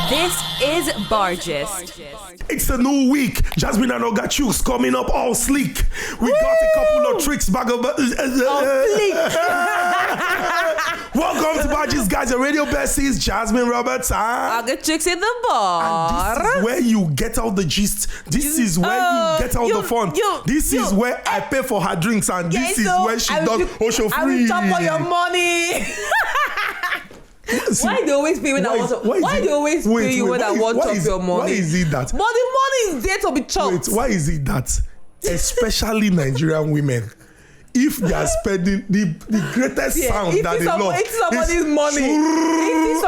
This is Bargist. It's a new week. Jasmine and Ogachuk's coming up all sleek. We got a couple of tricks back of Welcome to Bargist, guys. The radio besties, Jasmine Roberts and Ogachuk's in the bar. This is where you get out the gist. This is where you get out the fun. This is where I pay for her drinks, and this is where she does Osho free. I will chop all your money. Why do you always pay when I want to? Why do you always pay you when I want to chop your money? Why is it that? But the money is there to be chopped. Wait, why is it that, especially Nigerian women, if they are spending the greatest sound that they love, it's somebody's money.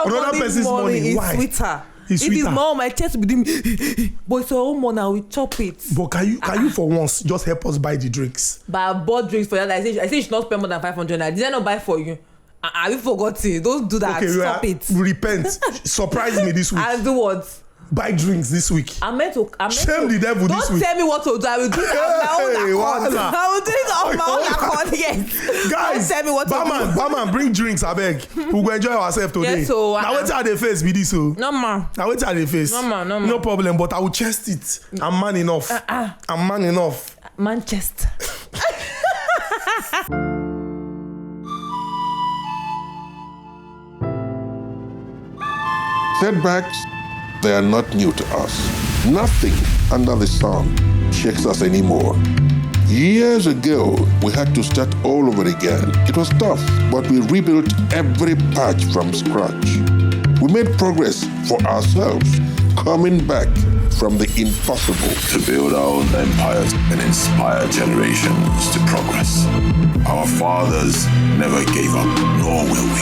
Another person's money. Why? Sweeter. It's It is sweeter. more my chest within me. But it's your own money, I will chop it. But can you for once just help us buy the drinks? But I bought drinks for that. I say you should not spend more than 500. Did I not buy for you? Have you forgotten? Don't do that. Okay, Stop it. Repent. Surprise me this week. I'll do what? Buy drinks this week. I'm meant to. Shame the devil this week. Don't tell me what to do. I will do it on my own accord. Voila. I will do it on my own accord. Yes. Guys, don't tell me what to do. Barman, bring drinks, I beg. We'll go enjoy ourselves today. Yes, so, now wait till they face be this so. No man. Now wait till they face. No man. No problem, but I will chest it. I'm man enough. I'm man enough. Manchester. Setbacks, they are not new to us. Nothing under the sun shakes us anymore. Years ago, we had to start all over again. It was tough, but we rebuilt every patch from scratch. We made progress for ourselves, coming back from the impossible. To build our own empires and inspire generations to progress. Our fathers never gave up, nor will we.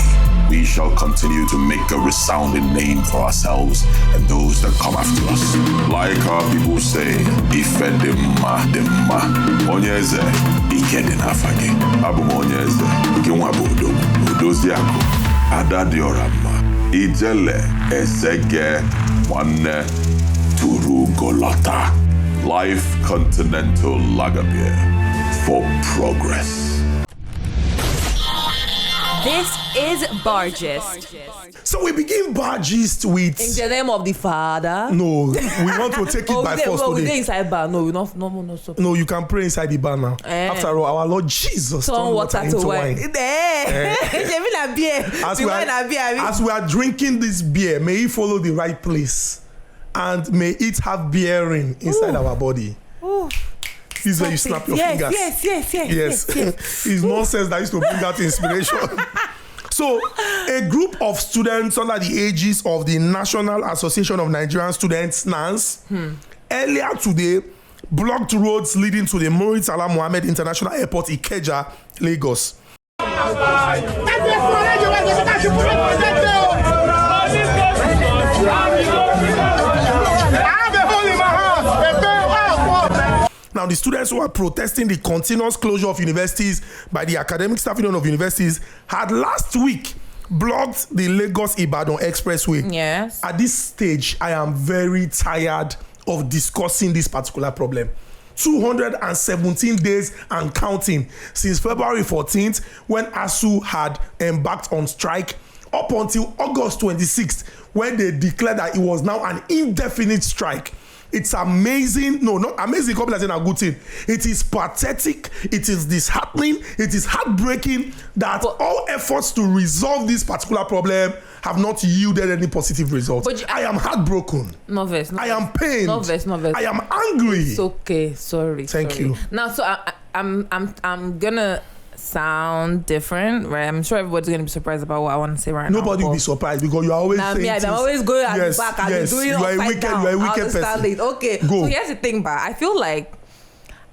We shall continue to make a resounding name for ourselves and those that come after us. Like our people say, Ife demma, onyeze, ike de nafage. Abu onyeze, ike wabodo, udoziako, adadiorama, ijele, esege, wane, turugolata. Life Continental Lager Beer for progress. This is Bargist. So we begin Bargist with. In the name of the Father. No, we want to take it by force we today. dey inside bar. No, we not. No. So. No, you can pray inside the bar now. After all, our Lord Jesus turned water into wine. As we are drinking this beer, may it follow the right place, and may it have bearing inside our body. This is where you snap your fingers. Yes. It's nonsense that used to bring out inspiration. So, a group of students under the aegis of the National Association of Nigerian Students, NANS, earlier today blocked roads leading to the Murid Salah Mohammed International Airport, Ikeja, Lagos. Now, the students who are protesting the continuous closure of universities by the Academic Staff Union of Universities had last week blocked the Lagos-Ibadan Expressway. Yes. At this stage, I am very tired of discussing this particular problem. 217 days and counting since February 14th, when Assu had embarked on strike, up until August 26th, when they declared that it was now an indefinite strike. It's amazing. No, not amazing. Couple are saying a good thing. It is pathetic. It is disheartening. It is heartbreaking that all efforts to resolve this particular problem have not yielded any positive results. I am heartbroken. I am pained. No verse. I am angry. It's okay. Sorry. Thank you. Now, so I'm gonna sound different, right? I'm sure everybody's gonna be surprised about what I want to say right now. Nobody will be surprised because you are always saying things. I'm always going at the back. I'm doing it upside down. You are a wicked person. Okay. Go. So here's the thing, but I feel like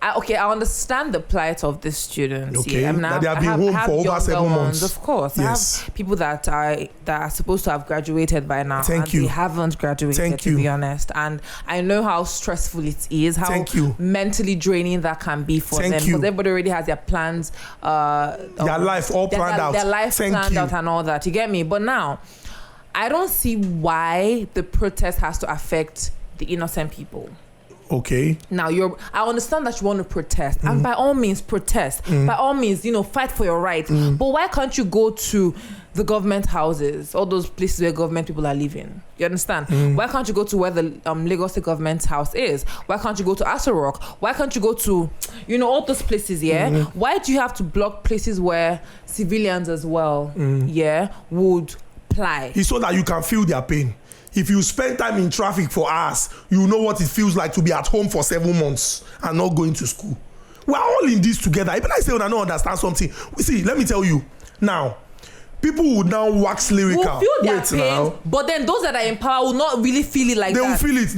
I understand the plight of the students. Okay. Yeah. I mean, that they have been home for over 7 months. Of course. Yes. I have people that are supposed to have graduated by now. Thank you. They haven't graduated, to be honest. And I know how stressful it is, how mentally draining that can be for them. Because everybody already has their plans. Their life all planned out. Their life planned out and all that. You get me? But now, I don't see why the protest has to affect the innocent people. Okay. Now I understand that you want to protest, and by all means protest. By all means, fight for your rights. But why can't you go to the government houses, all those places where government people are living? You understand? Why can't you go to where the Lagos State government's house is? Why can't you go to Assu Rock? Why can't you go to, all those places, Why do you have to block places where civilians as well, would ply? It's so that you can feel their pain. If you spend time in traffic for hours, you know what it feels like to be at home for 7 months and not going to school. We're all in this together. Even I say when I don't understand something. See, let me tell you. Now, people would now wax lyrical. Will feel their pain, but then those that are in power will not really feel it like that. They will feel it.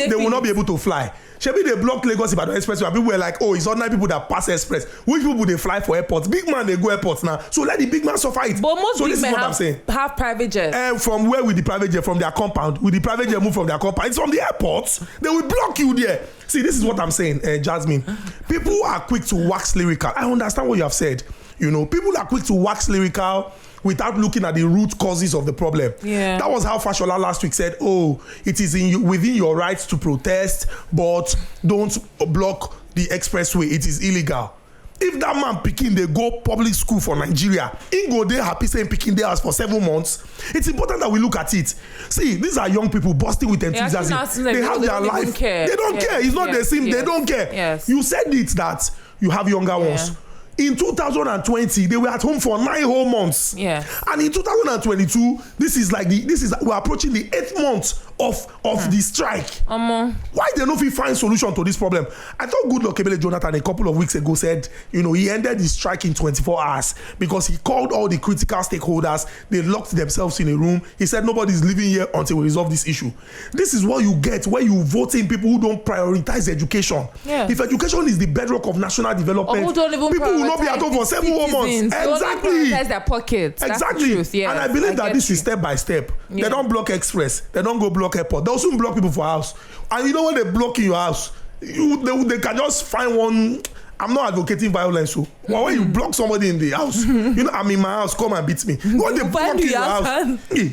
They will not be able to fly. Shebi they block Lagos Ibadan Express and people were like, oh, it's ordinary people that pass express. Which people they fly for airports? Big man, they go airports now. So let the big man suffer it. But most so big this men is what I'm saying. Have private jets. From where with the private jet? From their compound. With the private jet move from their compound. It's from the airports. They will block you there. See, this is what I'm saying, Jasmine. People are quick to wax lyrical. I understand what you have said. People are quick to wax lyrical without looking at the root causes of the problem. Yeah. That was how Fashola last week said, oh, it is within your rights to protest, but don't block the expressway. It is illegal. If that man Pikin, they go public school for Nigeria, he go there happy saying Pikin they asked for 7 months. It's important that we look at it. See, these are young people busting with enthusiasm. They have their life. They don't care. It's not the same. They don't care. Yes. You said it that you have younger ones. In 2020, they were at home for 9 whole months. Yeah. And in 2022, we're approaching the 8th month of the strike. Why they don't find solution to this problem? I thought Goodluck Ebele Jonathan a couple of weeks ago said, he ended the strike in 24 hours because he called all the critical stakeholders. They locked themselves in a room. He said nobody's leaving here until we resolve this issue. This is what you get when you vote in people who don't prioritize education. Yeah. If education is the bedrock of national development, who don't even people will not be at home for 7 whole months. Exactly. Prioritize their pockets. Exactly. That's the truth. Yes. And I believe that this is step by step. Yeah. They don't block express. They don't go block airport. They also block people for house. And when they block in your house, they can just find one. I'm not advocating violence. So when you block somebody in the house, I'm in my house, come and beat me. When they block in your house, you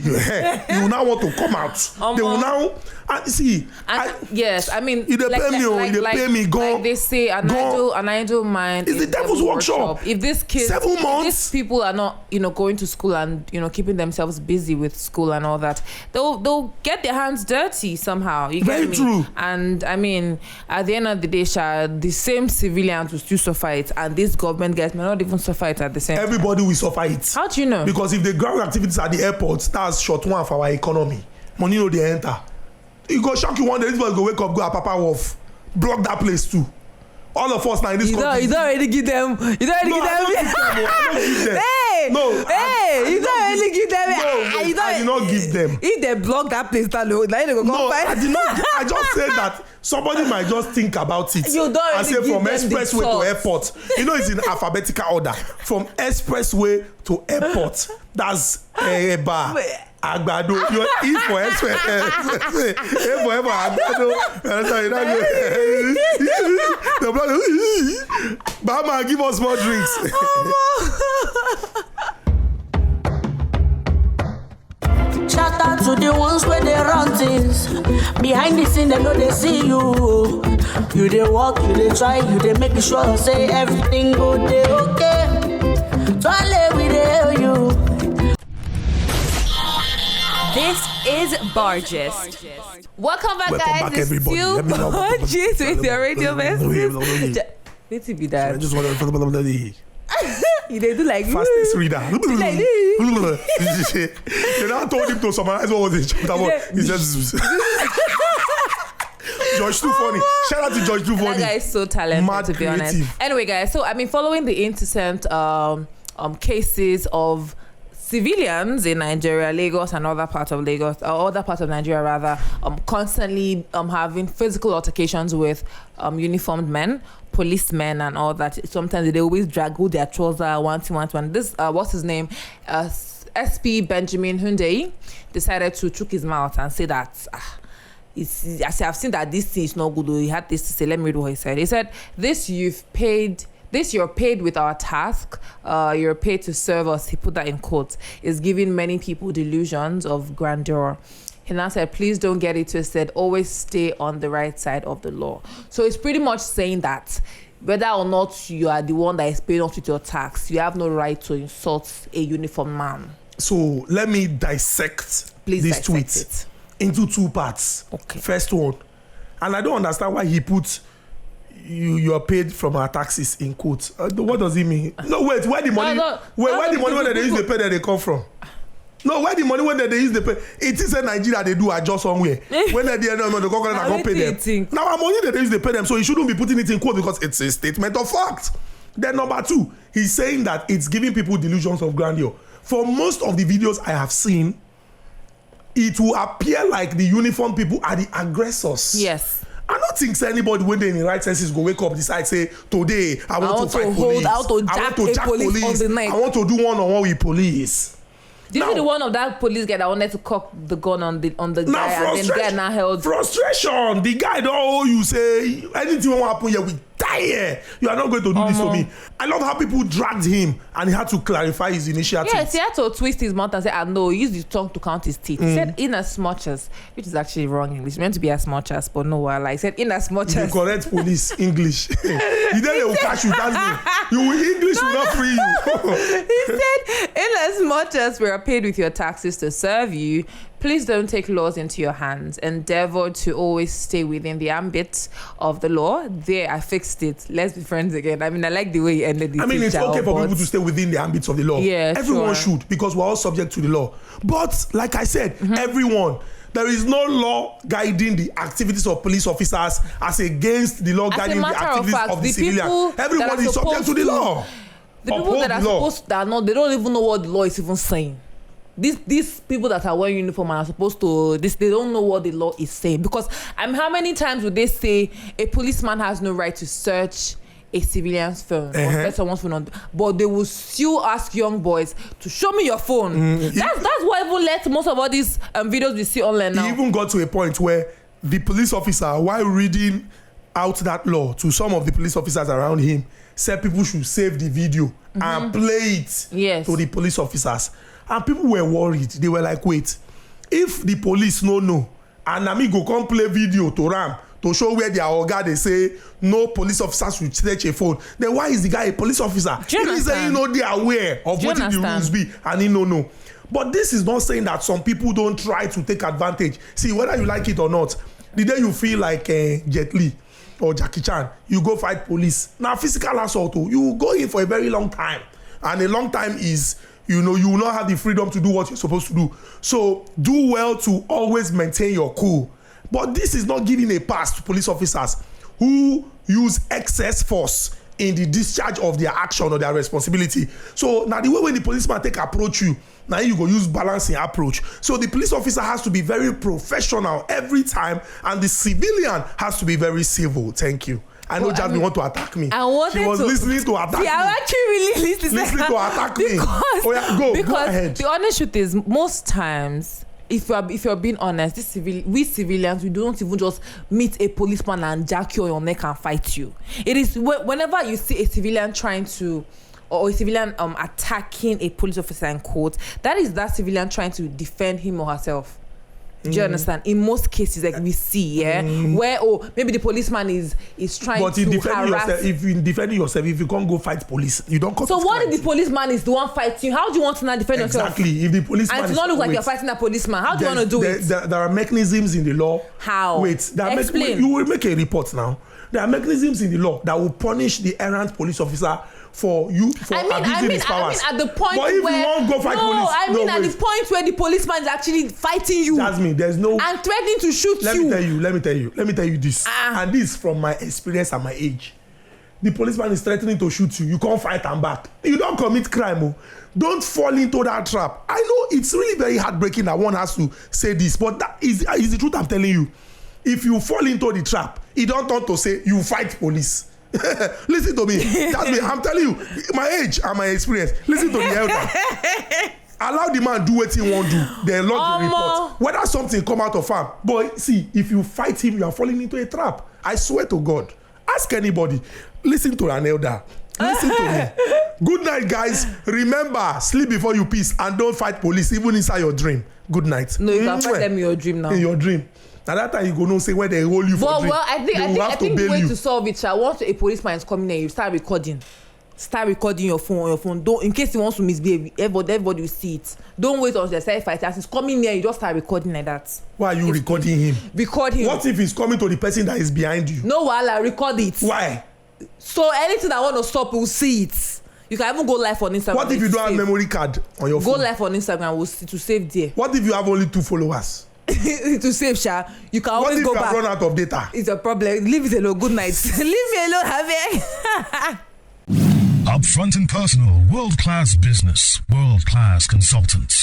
will now want to come out. They will now. Yes, I mean, if they pay me, go. Like they say, an idle mind is the devil's workshop. If these kids, 7 months, if these people are not, going to school and keeping themselves busy with school and all that, they'll get their hands dirty somehow. You get me? Very true. And I mean, at the end of the day, the same civilians will still suffer it, and this government guys may not even suffer it at the same time. Everybody will suffer it. How do you know? Because if the ground activities at the airports, that's short one for our economy. Money no they enter. You go shock you one day, this boy go wake up, go at Papa Wharf, block that place too. All of us now in this country. You don't already give them. You don't already give them. Hey, you don't already give them. No, I did not give them. If they block that place, they go no, I did not. I just said that somebody might just think about it. You don't and say from expressway to airport. It's in alphabetical order. From expressway to airport. That's a bar. Agbado, you eat for express. Forever agbado. The brother, Bama, give us more drinks. Shout out to the ones where they run things. Behind the scene, they know they see you. You they walk, you they try, you they make sure say everything good, they okay. Try we they hear you. This is Bargist. Welcome back, guys. Back, everybody. Still Bargist with your radio message. Let's be that. I just want to. You they do like fastest reader. They now told him to summarize what was the chapter 1. He just. George too funny. Shout out to George too funny. That guy is so talented, mad to be creative. honest. Anyway, guys, so following the incessant cases of civilians in Nigeria, Lagos, and other parts of Nigeria rather, constantly having physical altercations with uniformed men, policemen, and all that. Sometimes they always drag who their trouser one. This what's his name? SP Benjamin Hundeyi decided to chook his mouth and say that. I've seen that this thing is not good. He had this to say. Let me read what he said. He said, you're paid with our task. You're paid to serve us. He put that in quotes. Is giving many people delusions of grandeur. He now said, please don't get it twisted. Always stay on the right side of the law. So it's pretty much saying that whether or not you are the one that is paying off with your tax, you have no right to insult a uniformed man. So let me dissect this tweet into 2 parts. Okay. First one, and I don't understand why he put you are paid from our taxes in quotes. What does it mean? No, wait, where the money? Where the money when they use the pay that they come from? No, where the money when they use the pay? It is in Nigeria they do adjust somewhere. When they do the government are going to pay them. Now our money that they use to pay them, so he shouldn't be putting it in quote because it's a statement of fact. Then number 2, he's saying that it's giving people delusions of grandeur. For most of the videos I have seen, it will appear like the uniformed people are the aggressors. Yes. I don't think anybody when they in the right senses go wake up decide say today I want to fight police. I want to jack police on the night. I want to do one-on-one with police. Did you see the one of that police guy that wanted to cock the gun on the guy and then the guy now held frustration? The guy don't owe you say anything will happen here we die here. You are not going to do this to me. I love how people dragged him and he had to clarify his initiative. Yes, he had to twist his mouth and say, no, he used his tongue to count his teeth. He said, in as much as, which is actually wrong English. It's meant to be as much as, but no, like said, in as much as. The correct police English. You then they will catch you, that's me. English will not free you. He said, in as much as we are paid with your taxes to serve you, please don't take laws into your hands. Endeavor to always stay within the ambit of the law. There, I fixed it. Let's be friends again. I mean, I like the way you ended it. I mean, it's okay for people to stay within the ambits of the law. Yeah, everyone should, because we're all subject to the law. But, like I said, everyone. There is no law guiding the activities of police officers as against the law guiding the activities of the civilian. Everyone is subject to the law. The people that are supposed to, they don't even know what the law is even saying. These people that are wearing uniform and are supposed to they don't know what the law is saying, because how many times would they say a policeman has no right to search a civilian's phone or search someone's phone but they will still ask young boys to show me your phone. That's what even led to most of all these videos we see online now. He even got to a point where the police officer, while reading out that law to some of the police officers around him, said people should save the video and play it to the police officers. And people were worried. They were like, wait, if the police no, and Nami go come play video to Ram to show where their oga they say no police officers should search a phone, then why is the guy a police officer? He is saying they are aware of what the rules be and he no. But this is not saying that some people don't try to take advantage. See, whether you like it or not, the day you feel like Jet Li or Jackie Chan, you go fight police. Now physical assault, you go in for a very long time, and a long time is, you will not have the freedom to do what you're supposed to do. So do well to always maintain your cool. But this is not giving a pass to police officers who use excess force in the discharge of their action or their responsibility. So now the way when the policeman approach you, now you go use balancing approach. So the police officer has to be very professional every time, and the civilian has to be very civil. Thank you. I know Jasmine want to attack me. She was listening to attack me. I'm actually really listening to attack me. Go ahead. The honest truth is, most times, if you're being honest, we civilians, we don't even just meet a policeman and jack you on your neck and fight you. It is whenever you see a civilian trying to, or a civilian attacking a police officer in court, that is that civilian trying to defend him or herself. Do you understand? In most cases, like we see, where maybe the policeman is trying to harass. If you're defending yourself, if you can't go fight police, you don't come. So what if the policeman is the one fighting you? How do you want to not defend yourself? Exactly. If the policeman and to not look like you're fighting a policeman, how do you want to do it? There are mechanisms in the law. How? Explain. You will make a report now. There are mechanisms in the law that will punish the errant police officer for abusing his powers. At the point but if where you won't go fight police, at the point where the policeman is actually fighting you. Jasmine, there's no and threatening to shoot you. Let me tell you this. And this from my experience and my age. The policeman is threatening to shoot you. You can't fight and back. You don't commit crime. Don't fall into that trap. I know it's really very heartbreaking that one has to say this, but that is the truth I'm telling you. If you fall into the trap, it don't turn to say you fight police. Listen to me. I'm telling you, my age and my experience. Listen to the elder. Allow the man do what he won't do. Then lodge the report. Whether something come out of farm. But see, if you fight him, you are falling into a trap. I swear to God. Ask anybody. Listen to an elder. Listen to me. Good night, guys. Remember, sleep before you piss and don't fight police even inside your dream. Good night. No, you can fight them in your dream now. In your dream. Now that time you go no say when they hold you for drink. Well, I think the way to solve it, once a policeman is coming and you start recording. start recording your phone on your phone. Don't, in case you want to misbehave, everybody will see it. Don't wait until the side fighter is coming near you, just start recording like that. Why are you recording him? Record him. What if he's coming to the person that is behind you? No, wahala, record it. Why? So anything that want to stop will see it. You can even go live on Instagram. What if you don't have memory card on your phone? Go live on Instagram, we'll see, to save there. What if you have only 2 followers? To save, Sha. You can always go back. What if you have run out of data? It's a problem. Leave it alone. Good night. Leave me alone, Javier. Upfront and personal, world-class business, world-class consultants.